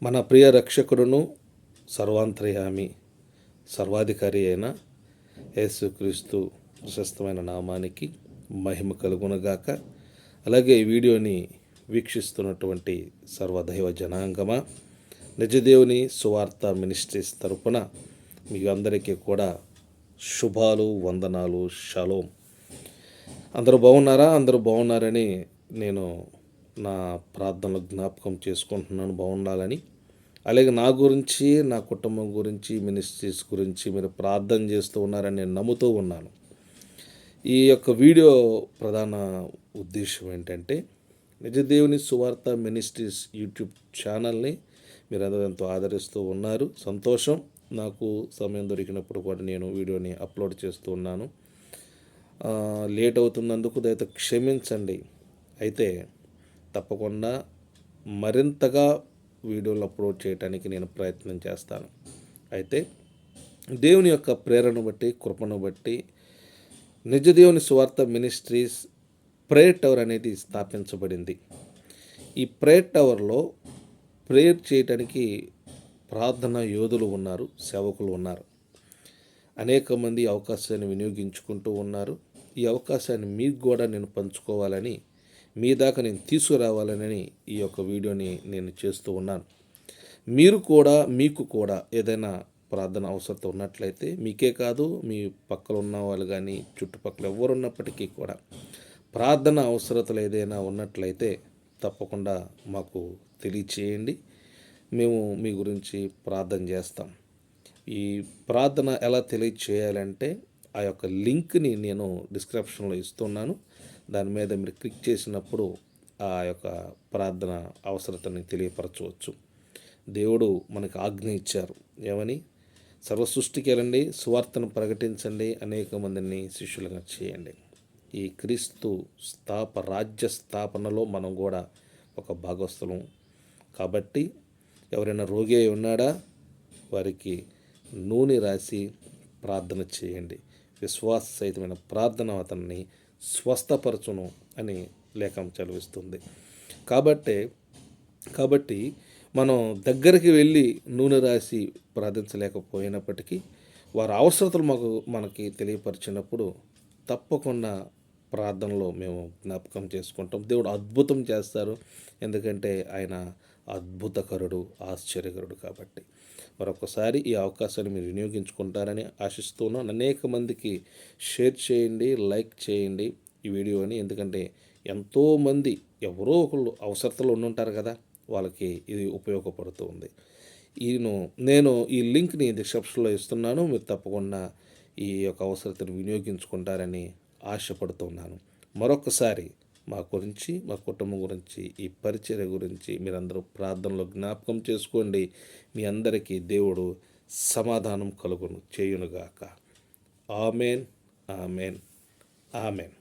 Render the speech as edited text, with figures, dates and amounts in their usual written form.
మన ప్రియ రక్షకుడును సర్వాంతర్యామి సర్వాధికారి అయిన యేసుక్రీస్తు ప్రశస్తమైన నామానికి మహిమ కలుగునగాక. అలాగే ఈ వీడియోని వీక్షిస్తున్నటువంటి సర్వదైవ జనాంగమా, నిజదేవుని సువార్త మినిస్ట్రీస్ తరపున మీ అందరికీ కూడా శుభాలు, వందనాలు, షలోం. అందరూ బాగున్నారా? అందరూ బాగున్నారని నేను నా ప్రార్థనలు జ్ఞాపకం చేసుకుంటున్నాను, బాగుండాలని. అలాగే నా గురించి, నా కుటుంబం గురించి, మినిస్ట్రీస్ గురించి మీరు ప్రార్థన చేస్తూ ఉన్నారని నేను నమ్ముతూ ఉన్నాను. ఈ యొక్క వీడియో ప్రధాన ఉద్దేశం ఏంటంటే, నిజదేవుని సువార్త మినిస్ట్రీస్ యూట్యూబ్ ఛానల్ని మీరు అందరూ ఎంతో ఆదరిస్తూ ఉన్నారు, సంతోషం. నాకు సమయం దొరికినప్పుడు కూడా నేను వీడియోని అప్లోడ్ చేస్తూ ఉన్నాను. లేట్ అవుతున్నందుకు దయతో క్షమించండి. అయితే తప్పకుండా మరింతగా వీడియోలు అప్లోడ్ చేయడానికి నేను ప్రయత్నం చేస్తాను. అయితే దేవుని యొక్క ప్రేరణను బట్టి, కృపను బట్టి నిజదేవుని సువార్త మినిస్ట్రీస్ ప్రేయర్ టవర్ అనేది స్థాపించబడింది. ఈ ప్రేయర్ టవర్లో ప్రేయర్ చేయడానికి ప్రార్థన యోధులు ఉన్నారు, సేవకులు ఉన్నారు. అనేక మంది అవకాశాన్ని వినియోగించుకుంటూ ఉన్నారు. ఈ అవకాశాన్ని మీకు కూడా నేను పంచుకోవాలని, మీ దాకా నేను తీసుకురావాలని ఈ యొక్క వీడియోని నేను చేస్తూ ఉన్నాను. మీకు కూడా ఏదైనా ప్రార్థన అవసరం ఉన్నట్లయితే, మీకే కాదు మీ పక్కన ఉన్న వాళ్ళు కానీ చుట్టుపక్కల ఎవరున్నప్పటికీ కూడా ప్రార్థన అవసరతలు ఏదైనా ఉన్నట్లయితే తప్పకుండా మాకు తెలియచేయండి. మేము మీ గురించి ప్రార్థన చేస్తాం. ఈ ప్రార్థన ఎలా తెలియచేయాలంటే, ఆ యొక్క లింక్ని నేను డిస్క్రిప్షన్లో ఇస్తున్నాను. దాని మీద మీరు క్లిక్ చేసినప్పుడు ఆ యొక్క ప్రార్థన అవసరతని తెలియపరచవచ్చు. దేవుడు మనకు ఆజ్ఞ ఇచ్చారు, ఏమని? సర్వ సృష్టికి వెళ్ళండి, సువార్తను ప్రకటించండి, అనేక మందిని శిష్యులుగా చేయండి. ఈ క్రీస్తు రాజ్య స్థాపనలో మనం కూడా ఒక భాగస్థలం. కాబట్టి ఎవరైనా రోగి అయి ఉన్నాడా, వారికి నూనె రాసి ప్రార్థన చేయండి. విశ్వాస సహితమైన ప్రార్థన అతన్ని స్వస్థపరచును అని లేఖనం చదివిస్తుంది. కాబట్టి మనం దగ్గరికి వెళ్ళి నూనె రాసి ప్రార్థించలేకపోయినప్పటికీ, వారి అవసరతలు మనకి తెలియపరిచినప్పుడు తప్పకుండా ప్రార్థనలో మేము జ్ఞాపకం చేసుకుంటాం. దేవుడు అద్భుతం చేస్తారు, ఎందుకంటే ఆయన అద్భుతకరుడు, ఆశ్చర్యకరుడు. కాబట్టి మరొకసారి ఈ అవకాశాన్ని మీరు వినియోగించుకుంటారని ఆశిస్తున్నాను. అనేక మందికి షేర్ చేయండి, లైక్ చేయండి ఈ వీడియోని. ఎందుకంటే ఎంతోమంది ఎవరో ఒకళ్ళు అవసరతలు ఉండుంటారు కదా, వాళ్ళకి ఇది ఉపయోగపడుతుంది. నేను ఈ లింక్ని డిస్క్రిప్షన్లో ఇస్తున్నాను. మీరు తప్పకుండా ఈ యొక్క అవసరతను వినియోగించుకుంటారని ఆశపడుతున్నాను. మరొకసారి మా గురించి, మా కుటుంబం గురించి, ఈ పరిచర్య గురించి మీరందరూ ప్రార్థనలో జ్ఞాపకం చేసుకోండి. మీ అందరికీ దేవుడు సమాధానం కలుగును చేయునుగాక. Amen, amen, amen.